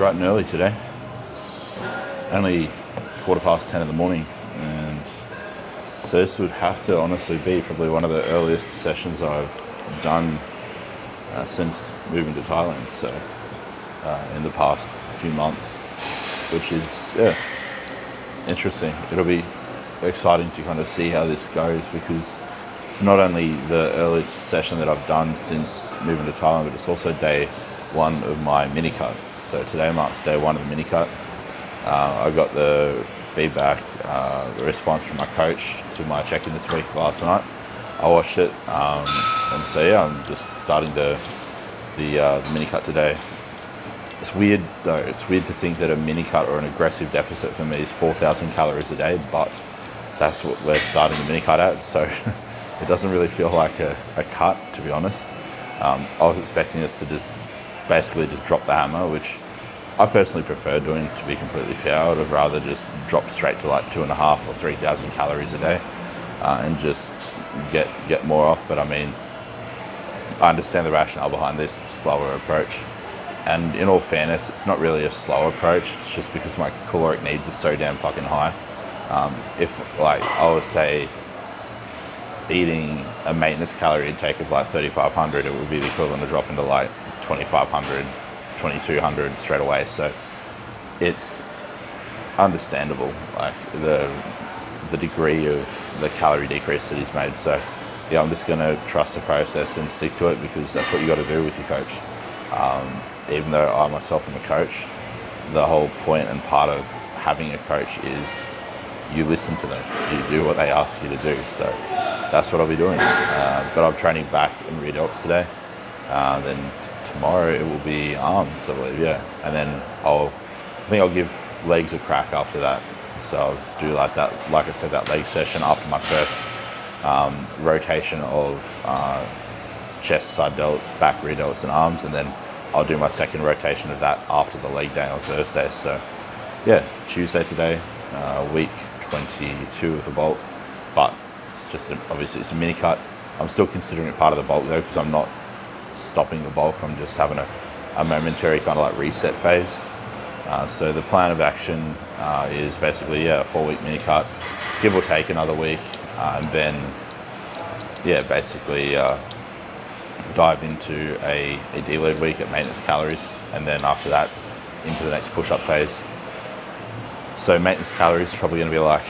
bright and early today. It's only 10:15 in the morning, and so this would have to honestly be probably one of the earliest sessions I've done since moving to Thailand. So in the past few months, which is interesting. It'll be exciting to kind of see how this goes, because it's not only the earliest session that I've done since moving to Thailand, but it's also day one of my mini cut. So today marks day one of the mini cut. I got the feedback, the response from my coach to my check-in this week last night. I watched it, and so yeah, I'm just starting the mini cut today. It's weird though, it's weird to think that a mini cut or an aggressive deficit for me is 4,000 calories a day, but that's what we're starting the mini cut at, so it doesn't really feel like a cut, to be honest. I was expecting us to just basically drop the hammer, which I personally prefer doing, to be completely fair. I would have rather just drop straight to like 2,500 or 3,000 calories a day and just get more off. But I mean, I understand the rationale behind this slower approach. And in all fairness, it's not really a slow approach. It's just because my caloric needs are so damn fucking high. If like I would say eating a maintenance calorie intake of like 3,500, it would be the equivalent of dropping to like 2,500, 2,200 straight away. So it's understandable, like the degree of the calorie decrease that he's made. So yeah, I'm just gonna trust the process and stick to it, because that's what you got to do with your coach. Even though I myself am a coach, the whole point and part of having a coach is you listen to them, you do what they ask you to do. So that's what I'll be doing. But I'm training back in rear delts today. Then tomorrow it will be arms, I believe, yeah. And then I think I'll give legs a crack after that. So I'll do like that, like I said, that leg session after my first rotation of chest side delts, back rear delts and arms, and then I'll do my second rotation of that after the leg day on Thursday. So yeah, Tuesday today, week 22 of the bulk, but it's just obviously it's a mini cut. I'm still considering it part of the bulk though, because I'm not stopping the bulk. I'm just having a momentary kind of like reset phase. So the plan of action is basically a 4-week mini cut, give or take another week, and then basically dive into a deload week at maintenance calories, and then after that into the next push-up phase. So maintenance calories probably going to be like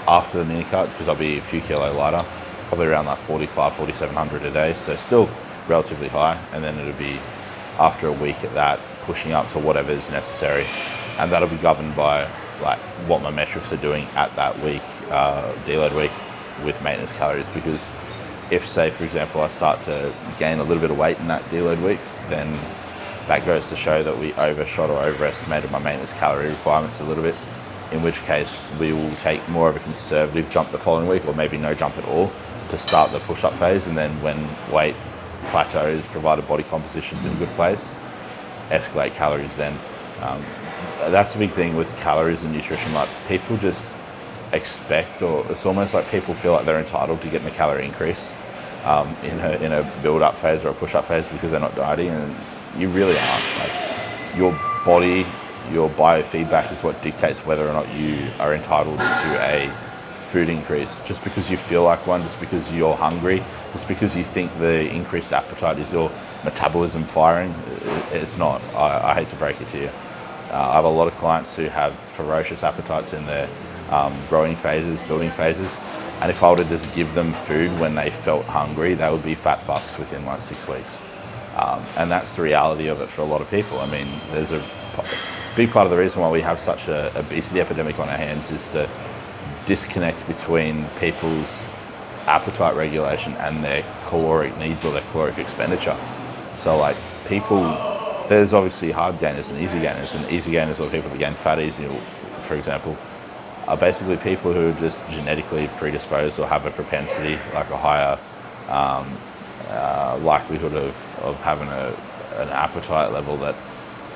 after the mini cut, because I'll be a few kilo lighter, probably around like 4,700 a day, so still relatively high. And then it'll be after a week at that, pushing up to whatever is necessary, and that'll be governed by like what my metrics are doing at that week, deload week with maintenance calories. Because if, say for example, I start to gain a little bit of weight in that deload week, then that goes to show that we overshot or overestimated my maintenance calorie requirements a little bit, in which case we will take more of a conservative jump the following week, or maybe no jump at all, to start the push-up phase. And then when weight plateaus, provided body composition's in a good place, escalate calories then. That's the big thing with calories and nutrition. Like, people just expect, or it's almost like people feel like they're entitled to getting a calorie increase in a build-up phase or a push-up phase because they're not dieting, and you really aren't. Like, your body, your biofeedback is what dictates whether or not you are entitled to a food increase. Just because you feel like one, just because you're hungry, just because you think the increased appetite is your metabolism firing, it's not. I hate to break it to you. I have a lot of clients who have ferocious appetites in their growing phases, building phases, and if I were to just give them food when they felt hungry, they would be fat fucks within like 6 weeks. And that's the reality of it for a lot of people. I mean, there's a big part of the reason why we have such an obesity epidemic on our hands is the disconnect between people's appetite regulation and their caloric needs or their caloric expenditure. So like, people, there's obviously hard gainers and easy gainers, and easy gainers are people that gain fat easy, for example, are basically people who are just genetically predisposed or have a propensity, like a higher likelihood of having an appetite level that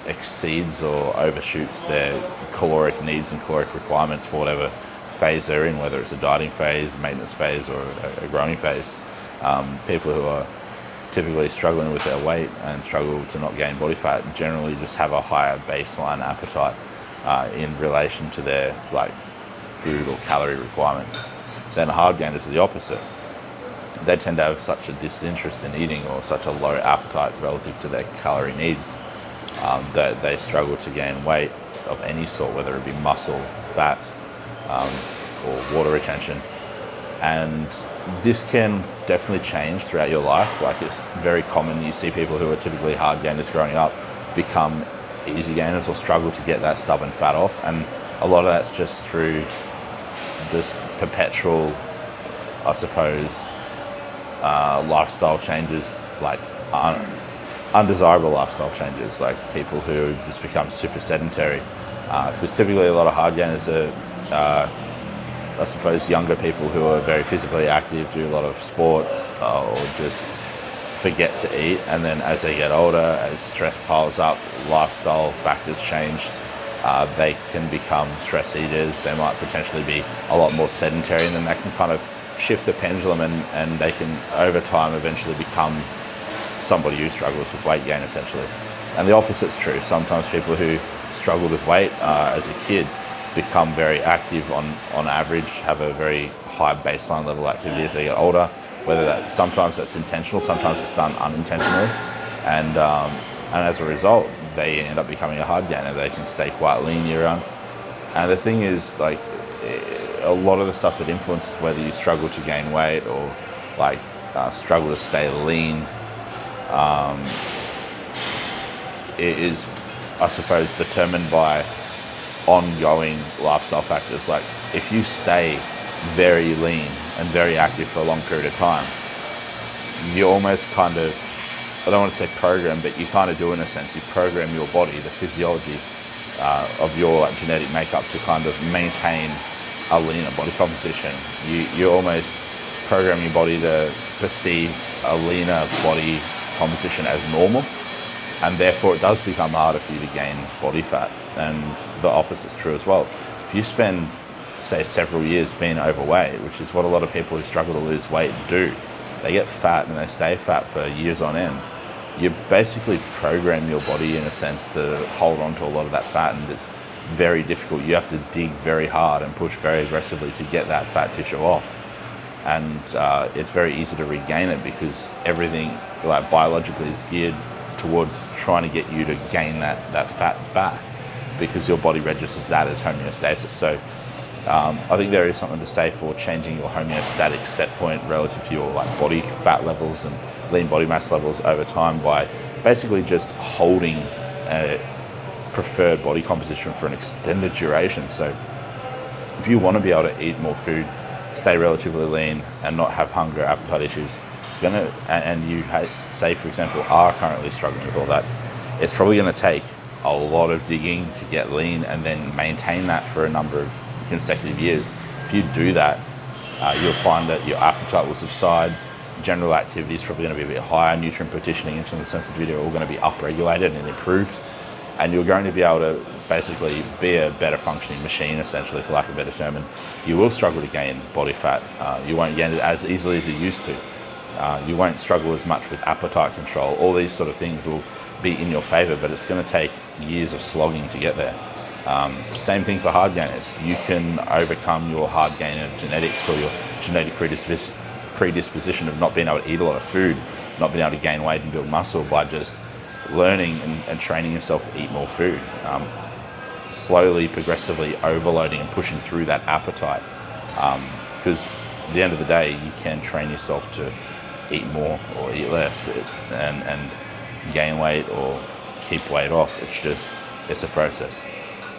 exceeds or overshoots their caloric needs and caloric requirements for whatever phase they're in, whether it's a dieting phase, maintenance phase, or a growing phase. People who are typically struggling with their weight and struggle to not gain body fat generally just have a higher baseline appetite in relation to their like food or calorie requirements. Then hard gainers are the opposite. They tend to have such a disinterest in eating or such a low appetite relative to their calorie needs that they struggle to gain weight of any sort, whether it be muscle, fat, or water retention. And this can definitely change throughout your life. Like, it's very common, you see people who are typically hard gainers growing up become easy gainers or struggle to get that stubborn fat off. And a lot of that's just through this perpetual, I suppose, lifestyle changes, like undesirable lifestyle changes, like people who just become super sedentary. Because typically a lot of hard gainers are, I suppose, younger people who are very physically active, do a lot of sports, or just forget to eat. And then as they get older, as stress piles up, lifestyle factors change, they can become stress eaters. They might potentially be a lot more sedentary, and then they can kind of shift the pendulum, and they can over time eventually become somebody who struggles with weight gain essentially. And the opposite's true. Sometimes people who struggled with weight as a kid become very active on average, have a very high baseline level of activity as they get older, whether that sometimes that's intentional, sometimes it's done unintentionally, and as a result they end up becoming a hard gainer. They can stay quite lean year round. And the thing is, like, a lot of the stuff that influences whether you struggle to gain weight or like struggle to stay lean it is, I suppose, determined by ongoing lifestyle factors. Like, if you stay very lean and very active for a long period of time, you almost kind of, I don't want to say program, but you kind of do in a sense, you program your body, the physiology of your genetic makeup to kind of maintain a leaner body composition. You almost program your body to perceive a leaner body composition as normal, and therefore it does become harder for you to gain body fat. And the opposite's true as well. If you spend, say, several years being overweight, which is what a lot of people who struggle to lose weight do, they get fat and they stay fat for years on end, you basically program your body in a sense to hold on to a lot of that fat, and it's very difficult. You have to dig very hard and push very aggressively to get that fat tissue off. And it's very easy to regain it because everything, like, biologically is geared towards trying to get you to gain that fat back, because your body registers that as homeostasis. So I think there is something to say for changing your homeostatic set point relative to your like body fat levels and lean body mass levels over time by basically just holding a preferred body composition for an extended duration. So if you want to be able to eat more food, stay relatively lean, and not have hunger, appetite issues, it's gonna, and you say, for example, are currently struggling with all that, it's probably going to take a lot of digging to get lean and then maintain that for a number of consecutive years. If you do that, you'll find that your appetite will subside, general activity is probably going to be a bit higher, nutrient partitioning, insulin sensitivity are all going to be upregulated and improved, and you're going to be able to basically be a better functioning machine, essentially, for lack of a better term. And you will struggle to gain body fat. You won't gain it as easily as you used to. You won't struggle as much with appetite control. All these sort of things will be in your favor, but it's going to take years of slogging to get there. Same thing for hard gainers. You can overcome your hard gainer genetics or your genetic predisposition of not being able to eat a lot of food, not being able to gain weight and build muscle by just learning and training yourself to eat more food. Slowly, progressively overloading and pushing through that appetite. Because at the end of the day, you can train yourself to eat more or eat less and gain weight or keep weight off. It's a process.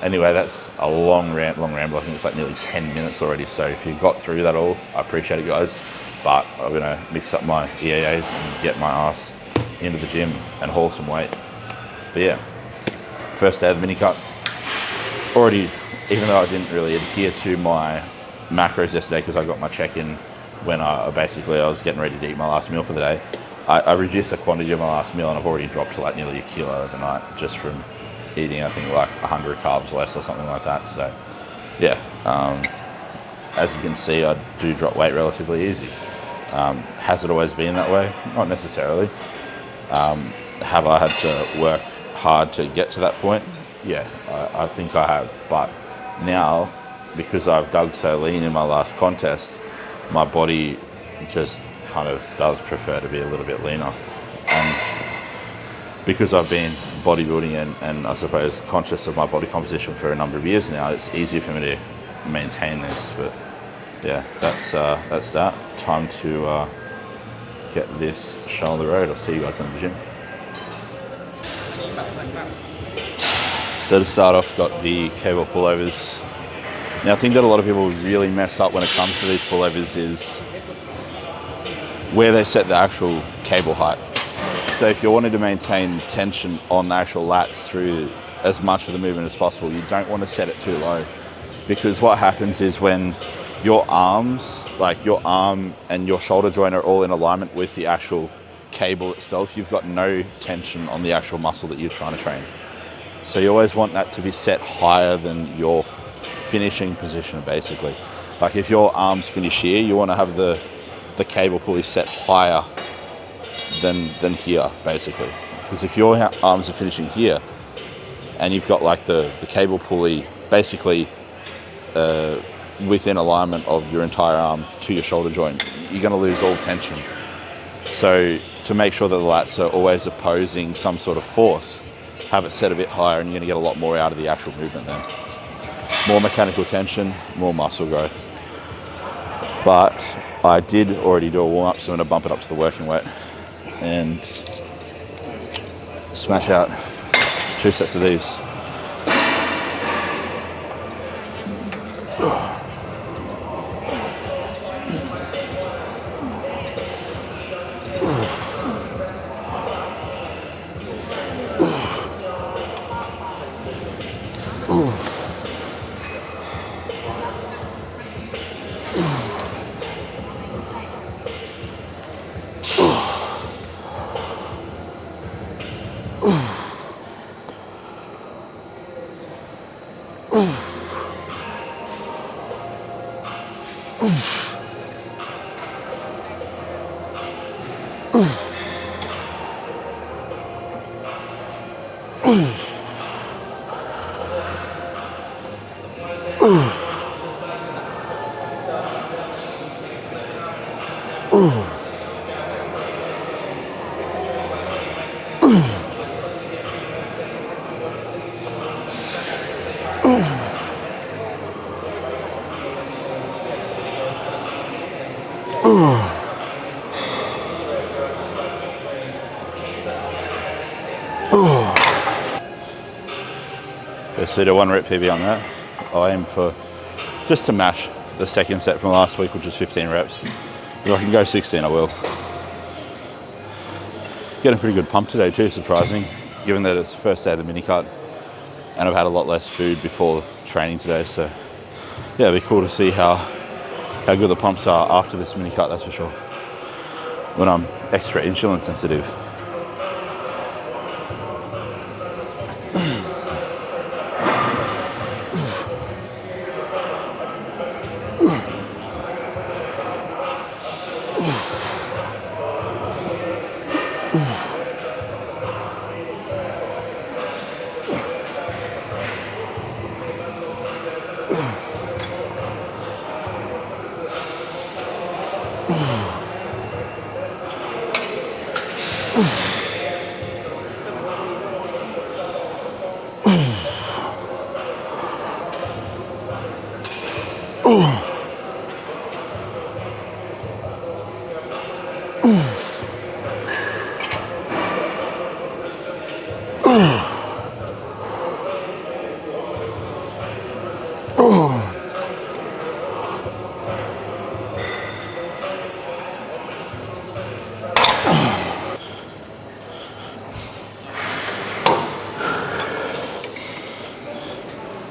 Anyway, that's a long ramble. I think it's like nearly 10 minutes already. So if you got through that all, I appreciate it, guys. But I'm going to mix up my EAAs and get my ass into the gym and haul some weight. But yeah, first day of the mini cut. Already, even though I didn't really adhere to my macros yesterday because I got my check-in when I was getting ready to eat my last meal for the day, I reduced the quantity of my last meal, and I've already dropped to like nearly 1 kilo overnight just from eating, I think, like 100 carbs less or something like that. So yeah, as you can see, I do drop weight relatively easy. Has it always been that way? Not necessarily. Have I had to work hard to get to that point? Yeah, I think I have. But now, because I've dug so lean in my last contest, my body just kind of does prefer to be a little bit leaner. And because I've been bodybuilding and I suppose conscious of my body composition for a number of years now, it's easier for me to maintain this. But yeah, that's that. Time to get this show on the road. I'll see you guys in the gym. So to start off, got the cable pullovers. Now, I think that a lot of people really mess up when it comes to these pullovers is where they set the actual cable height. So if you're wanting to maintain tension on the actual lats through as much of the movement as possible, you don't want to set it too low, because what happens is when your arms, like your arm and your shoulder joint are all in alignment with the actual cable itself, you've got no tension on the actual muscle that you're trying to train. So you always want that to be set higher than your finishing position, basically. Like if your arms finish here, you want to have the cable pulley set higher than here, basically. Because if your arms are finishing here and you've got like the cable pulley basically within alignment of your entire arm to your shoulder joint, you're going to lose all tension. So to make sure that the lats are always opposing some sort of force, have it set a bit higher and you're going to get a lot more out of the actual movement then. More mechanical tension, more muscle growth. But I did already do a warm-up, so I'm going to bump it up to the working weight and smash out 2 sets of these. So do 1 rep PB on that. I'll aim for just to match the second set from last week, which was 15 reps. If I can go 16, I will. Getting a pretty good pump today too, surprising, given that it's the first day of the mini cut and I've had a lot less food before training today. So yeah, it'd be cool to see how good the pumps are after this mini cut, that's for sure, when I'm extra insulin sensitive.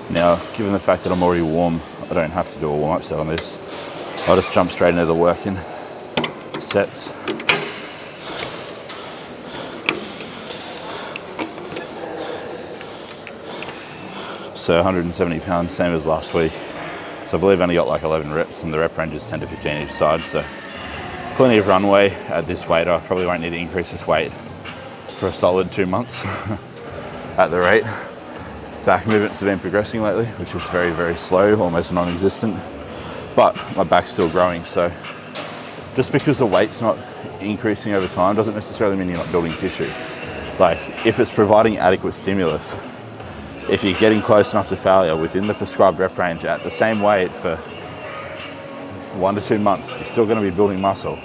Now, given the fact that I'm already warm, I don't have to do a warm-up set on this. I'll just jump straight into the working sets. So 170 pounds, same as last week. So I believe I only got like 11 reps and the rep range is 10 to 15 each side. So plenty of runway at this weight. I probably won't need to increase this weight for a solid 2 months at the rate back movements have been progressing lately, which is very, very slow, almost non-existent. But my back's still growing, so just because the weight's not increasing over time doesn't necessarily mean you're not building tissue. Like, if it's providing adequate stimulus, if you're getting close enough to failure within the prescribed rep range at the same weight for 1 to 2 months, you're still going to be building muscle.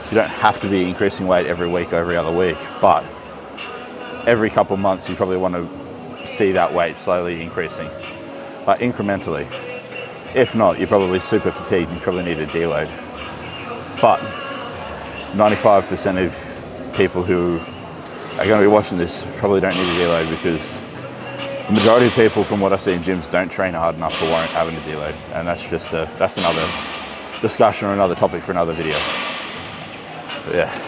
You don't have to be increasing weight every week or every other week, but every couple of months you probably want to see that weight slowly increasing, like incrementally. If not, you're probably super fatigued, you probably need a deload. But 95% of people who are going to be watching this probably don't need a deload, because the majority of people, from what I see in gyms, don't train hard enough to warrant having a deload. And that's just that's another discussion or another topic for another video. But yeah.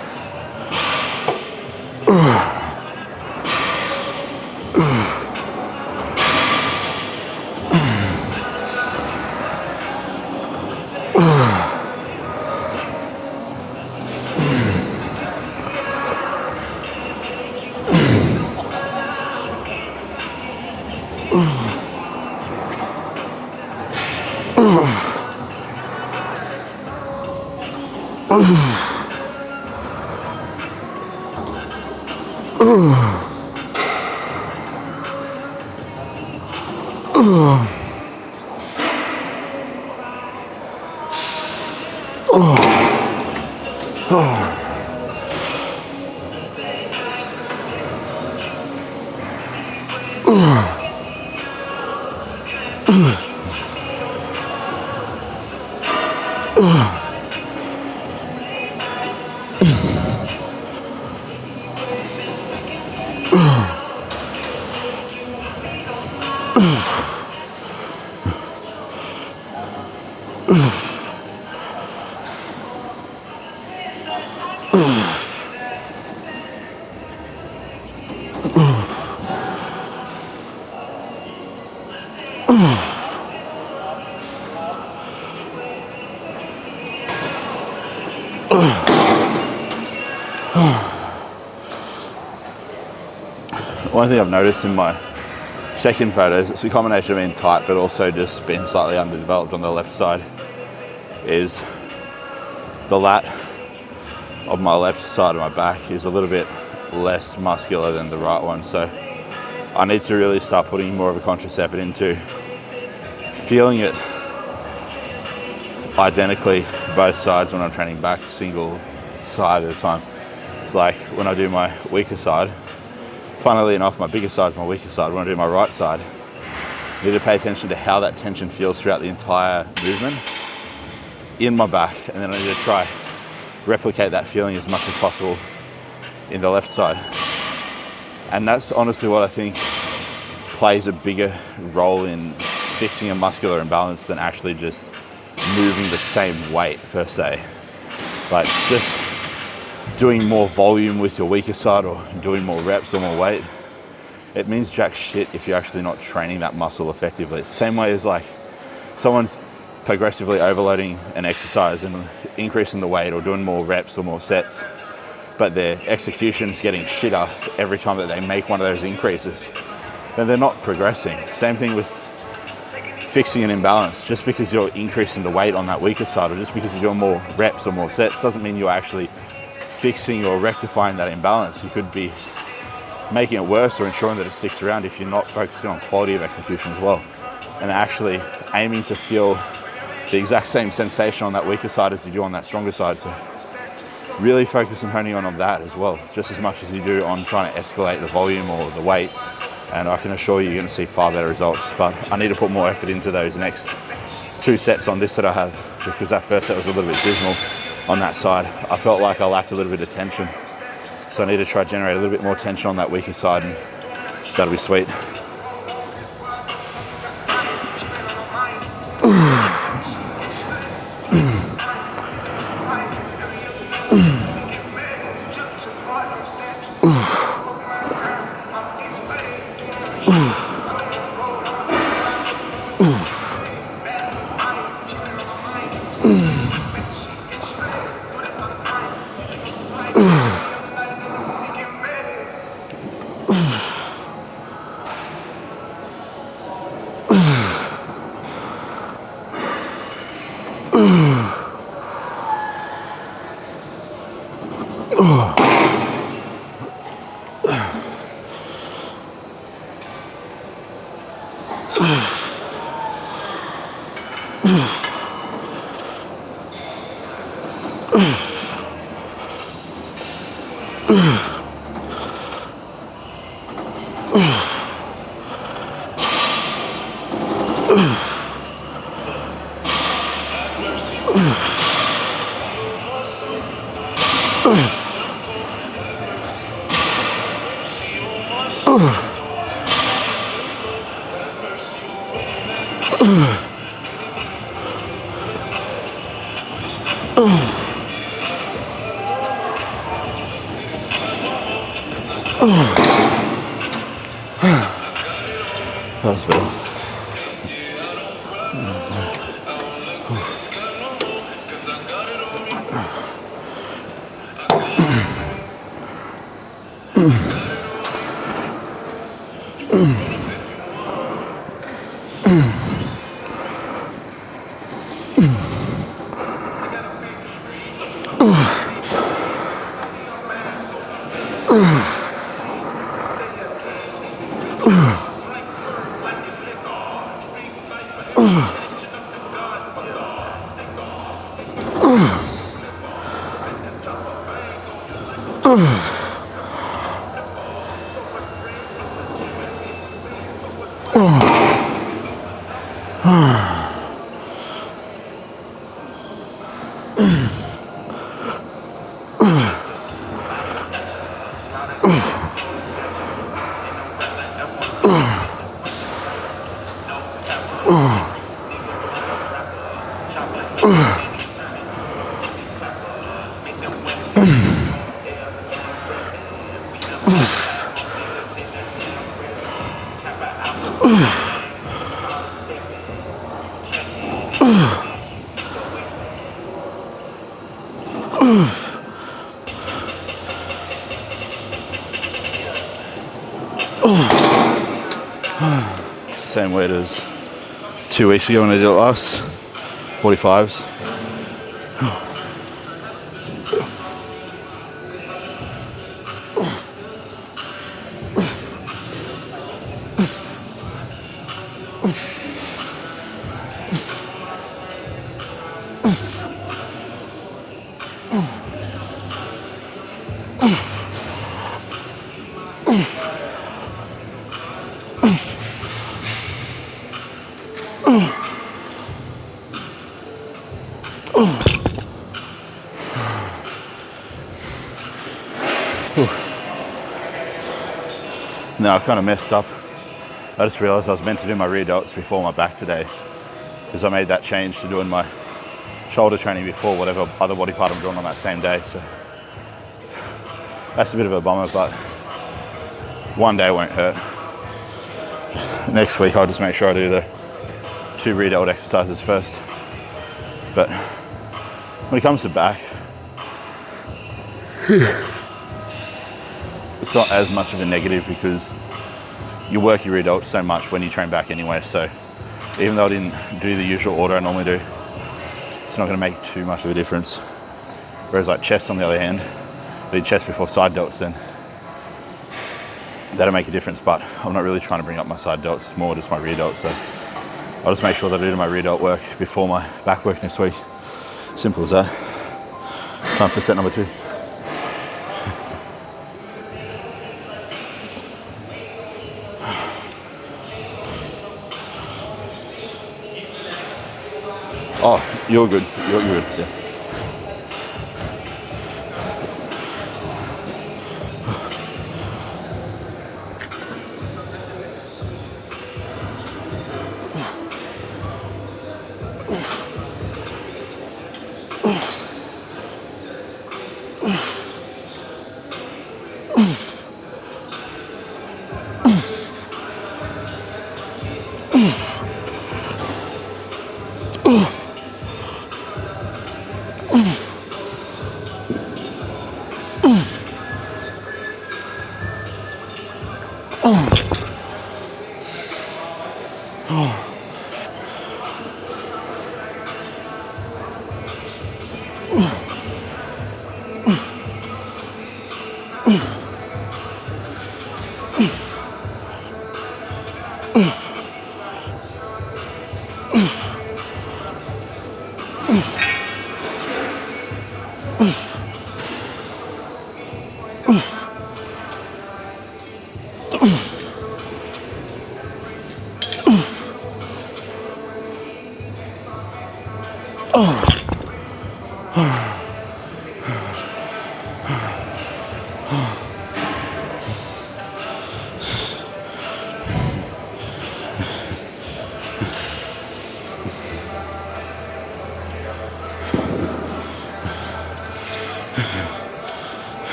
One thing I've noticed in my check-in photos, it's a combination of being tight but also just being slightly underdeveloped on the left side, is the lat of my left side of my back is a little bit less muscular than the right one. So I need to really start putting more of a conscious effort into feeling it identically both sides when I'm training back, single side at a time. It's like when I do my weaker side, funnily enough, my bigger side is my weaker side. When I do my right side, I need to pay attention to how that tension feels throughout the entire movement in my back, and then I need to try replicate that feeling as much as possible in the left side. And that's honestly what I think plays a bigger role in fixing a muscular imbalance than actually just moving the same weight per se. Like, just doing more volume with your weaker side or doing more reps or more weight, it means jack shit if you're actually not training that muscle effectively. It's the same way as like someone's progressively overloading an exercise and increasing the weight or doing more reps or more sets, but their execution is getting shitter every time that they make one of those increases, then they're not progressing. Same thing with fixing an imbalance. Just because you're increasing the weight on that weaker side or just because you're doing more reps or more sets doesn't mean you're actually fixing or rectifying that imbalance. You could be making it worse or ensuring that it sticks around if you're not focusing on quality of execution as well, and actually aiming to feel the exact same sensation on that weaker side as you do on that stronger side. So really focus on honing on that as well, just as much as you do on trying to escalate the volume or the weight, and I can assure you you're going to see far better results. But I need to put more effort into those next 2 sets on this that I have, because that first set was a little bit dismal on that side. I felt like I lacked a little bit of tension, so I need to try to generate a little bit more tension on that weaker side, and that'll be sweet. That's better. Same weight as 2 weeks ago when I did it last, 45s. No, I kind of messed up. I just realized I was meant to do my rear delts before my back today, because I made that change to doing my shoulder training before whatever other body part I'm doing on that same day. So that's a bit of a bummer, but one day won't hurt. Next week I'll just make sure I do the 2 rear delt exercises first. But when it comes to back, it's not as much of a negative because you work your rear delts so much when you train back anyway. So even though I didn't do the usual order I normally do, it's not going to make too much of a difference. Whereas like chest on the other hand, I do chest before side delts, then that'll make a difference. But I'm not really trying to bring up my side delts, it's more just my rear delts. So I'll just make sure that I do my rear delt work before my back work next week. Simple as that. Time for set number 2. Oh, you're good. You're good. Yeah.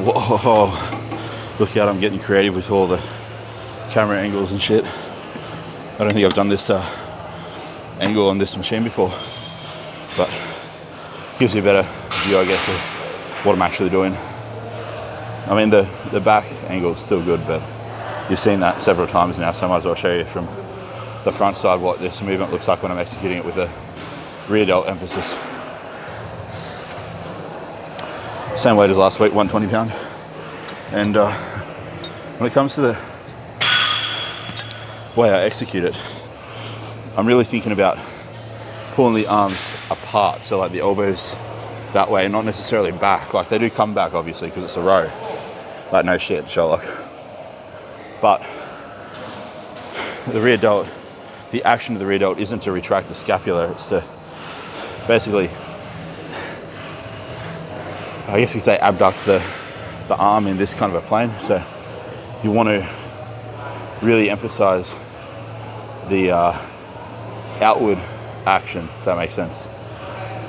Whoa, look out, I'm getting creative with all the camera angles and shit. I don't think I've done this angle on this machine before, but gives you a better view, I guess, of what I'm actually doing. I mean, the back angle is still good, but you've seen that several times now, so I might as well show you from the front side what this movement looks like when I'm executing it with a rear delt emphasis. Same weight as last week, 120 pound. And when it comes to the way I execute it, I'm really thinking about pulling the arms apart, so like the elbows that way, not necessarily back. Like they do come back obviously because it's a row, like no shit, Sherlock. But the rear delt, the action of the rear delt isn't to retract the scapula, it's to basically, I guess you say, abduct the arm in this kind of a plane. So you want to really emphasize the outward action, if that makes sense.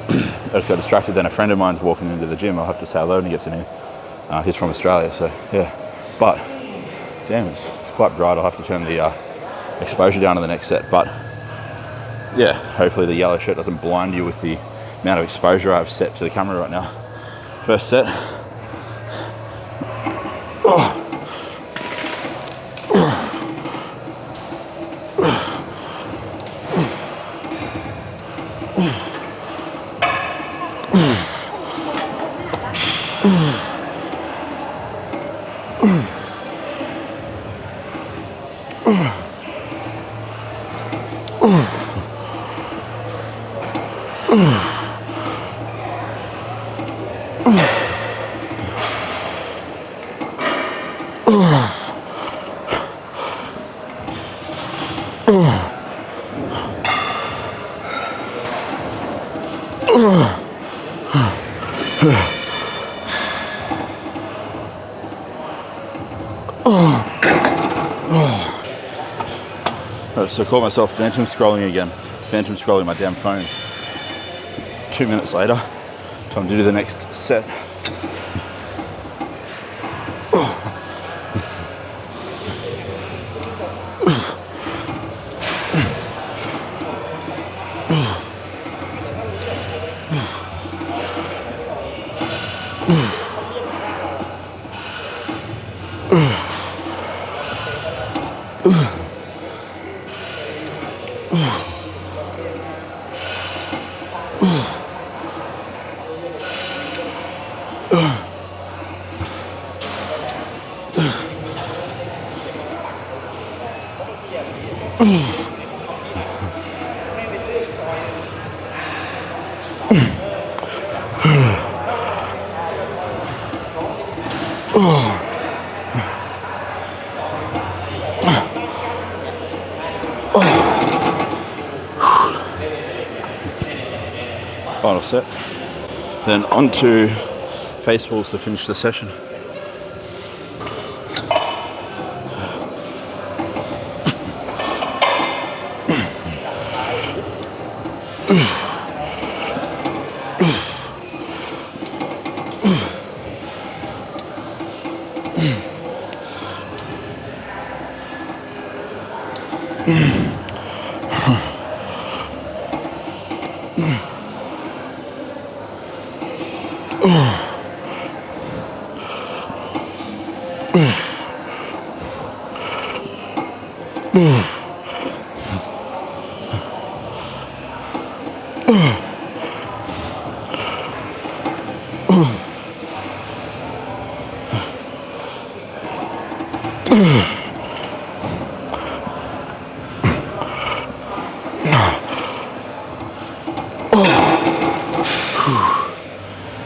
I just got distracted then. A friend of mine's walking into the gym. I'll have to say hello when he gets in here. He's from Australia, so yeah. But damn, it's quite bright. I'll have to turn the exposure down in the next set. But yeah, hopefully the yellow shirt doesn't blind you with the amount of exposure I've set to the camera right now. First set. So I caught myself phantom scrolling again. Phantom scrolling my damn phone. 2 minutes later, time to do the next set. Final set. Then onto face pulls to finish the session.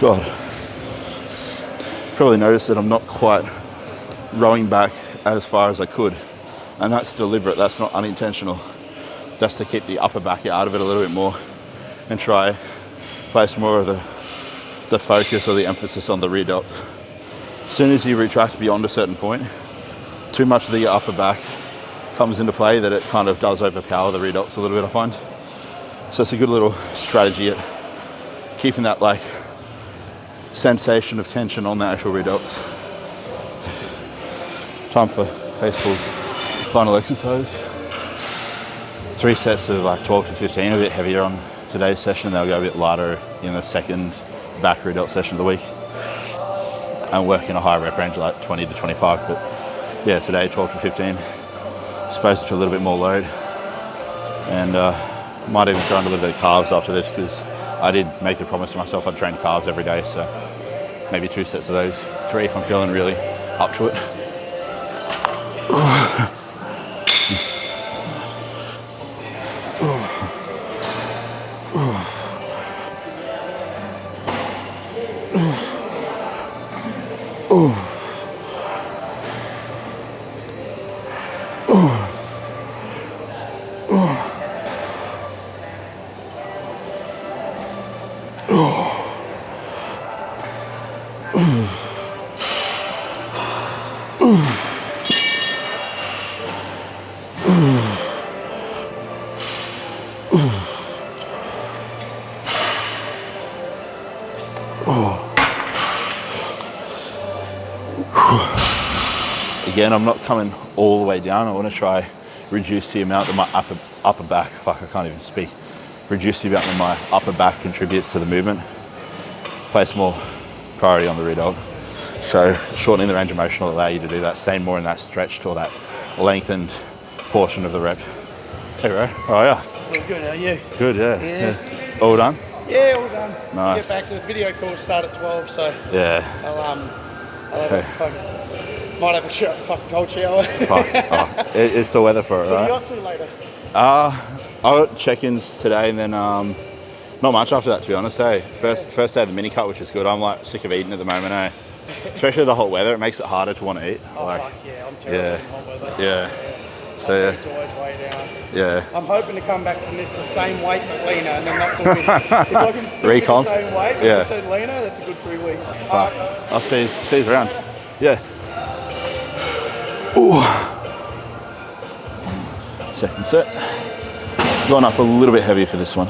God, probably noticed that I'm not quite rowing back as far as I could, and that's deliberate, that's not unintentional. That's to keep the upper back out of it a little bit more and try place more of the focus or the emphasis on the rear delts. As soon as you retract beyond a certain point, too much of the upper back comes into play that it kind of does overpower the rear delts a little bit, I find. So it's a good little strategy at keeping that like sensation of tension on the actual rear delts. Time for face pulls. Final exercise. 3 sets of like 12 to 15, a bit heavier on today's session. They'll go a bit lighter in the second back rear delt session of the week. I'm working a high rep range like 20 to 25, but yeah, today 12 to 15. Supposed to a little bit more load. And might even try and do a little bit of carbs after this, because I did make the promise to myself I'd train carbs every day, so maybe 2 sets of those, 3 if I'm feeling really up to it. Again, I'm not coming all the way down. I want to try reduce the amount that my upper back, fuck, I can't even speak. Reduce the amount that my upper back contributes to the movement. Place more priority on the rear delt. So shortening the range of motion will allow you to do that, staying more in that stretched or that lengthened portion of the rep. Hey bro, how are ya? Well, good, how are you? Good, yeah. All done? Yeah, all done. Nice. Get back to the video call, start at 12, so yeah. I'll have might have a fucking cold shower. It's the weather for it, right? What are you up to later? I got check-ins today, and then not much after that, to be honest. First day of the mini cut, which is good. I'm like sick of eating at the moment, especially the hot weather. It makes it harder to want to eat. Oh like, fuck yeah, I'm terrible in hot weather. Yeah. So it's always way down. Yeah. I'm hoping to come back from this the same weight but leaner, and then that's a win. If I can still be the same weight but just leaner, that's a good 3 weeks. I'll see you around. Yeah. Ooh. Second set. Gone up a little bit heavy for this one.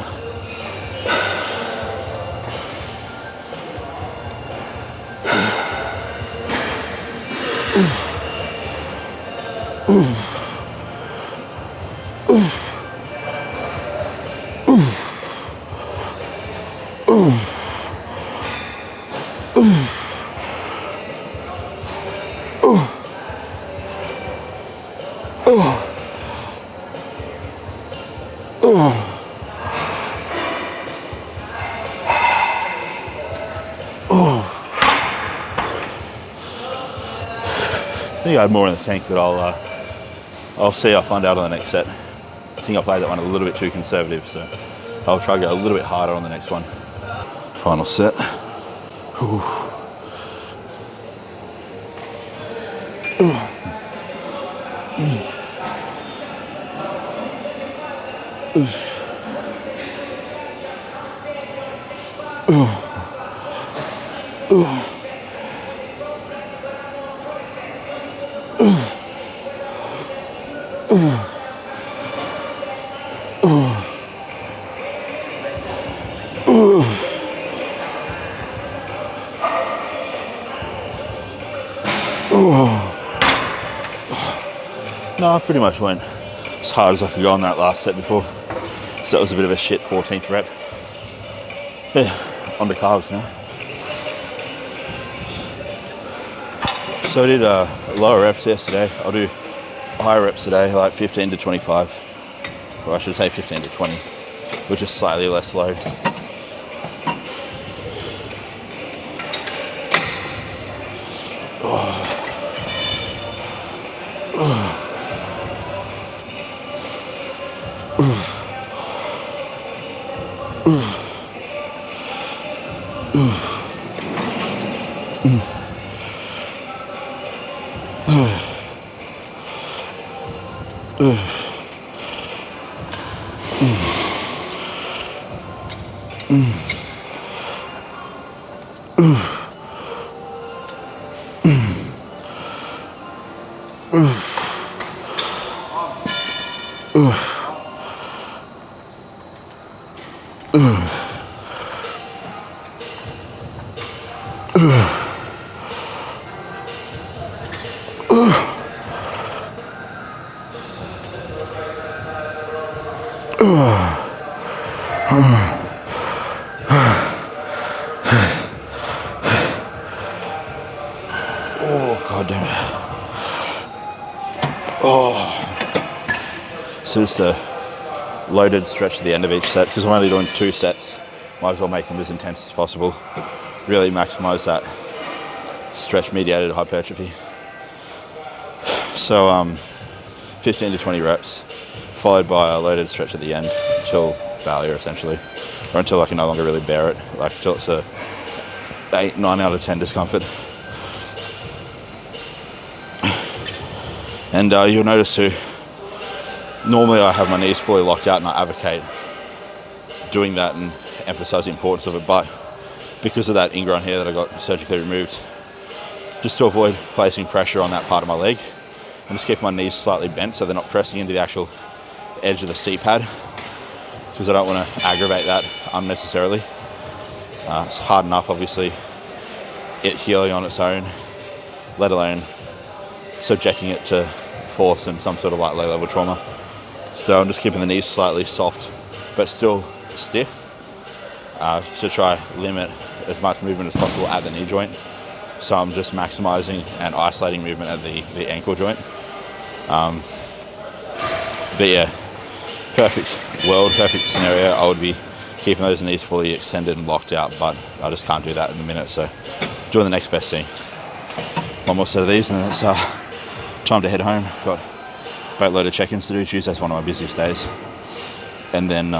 I think I had more in the tank, but I'll see. I'll find out on the next set. I think I played that one a little bit too conservative, so I'll try to go a little bit harder on the next one. Final set. Ooh. No, I pretty much went as hard as I could go on that last set before. So that was a bit of a shit 14th rep. Yeah, on the carbs now. So I did lower reps yesterday. I'll do higher reps today, like 15 to 25. Or I should say 15 to 20, which is slightly less load. Oh, god damn it. Oh. So just a loaded stretch at the end of each set, because I'm only doing 2 sets. Might as well make them as intense as possible. Really maximize that stretch mediated hypertrophy. So 15 to 20 reps, followed by a loaded stretch at the end until failure essentially, or until I can no longer really bear it, like until it's a 8, 9 out of 10 discomfort. And you'll notice too, normally I have my knees fully locked out and I advocate doing that and emphasize the importance of it, but because of that ingrown here that I got surgically removed, just to avoid placing pressure on that part of my leg, I'm just keeping my knees slightly bent so they're not pressing into the actual edge of the seat pad, because I don't want to aggravate that unnecessarily. It's hard enough, obviously, it healing on its own, let alone subjecting it to force and some sort of like low-level trauma. So I'm just keeping the knees slightly soft, but still stiff, to try limit as much movement as possible at the knee joint. So I'm just maximizing and isolating movement at the ankle joint. But yeah, perfect world, perfect scenario. I would be keeping those knees fully extended and locked out, but I just can't do that in a minute. So doing the next best thing. One more set of these and then it's time to head home. Got boatload of check-ins to do. Tuesday's one of my busiest days. And then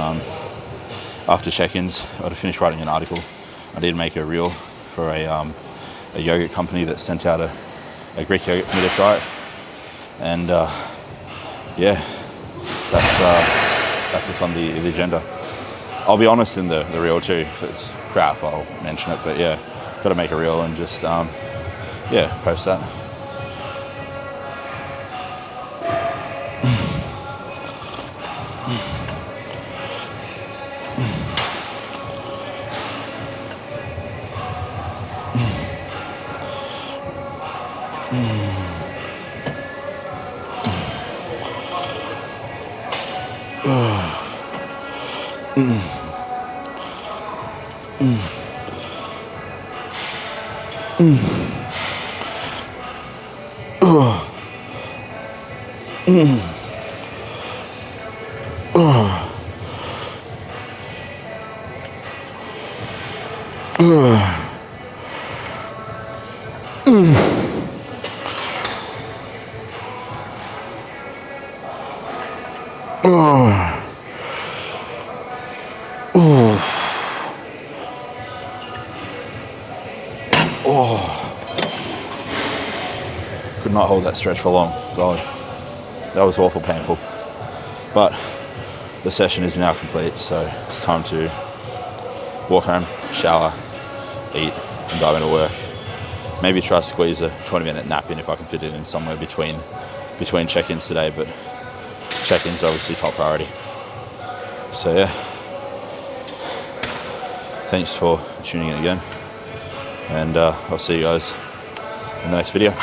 after check-ins, I had to finish writing an article. I did make a reel for a yogurt company that sent out a Greek yogurt for me to try it. And yeah, that's what's on the agenda. I'll be honest in the reel too. If it's crap, I'll mention it. But yeah, got to make a reel and just yeah, post that. Could not hold that stretch for long. God, that was awful painful. But the session is now complete, so it's time to walk home, shower, eat, and dive into work. Maybe try to squeeze a 20-minute nap in if I can fit it in somewhere between check-ins today, but check-ins obviously top priority. So yeah, thanks for tuning in again, and I'll see you guys in the next video.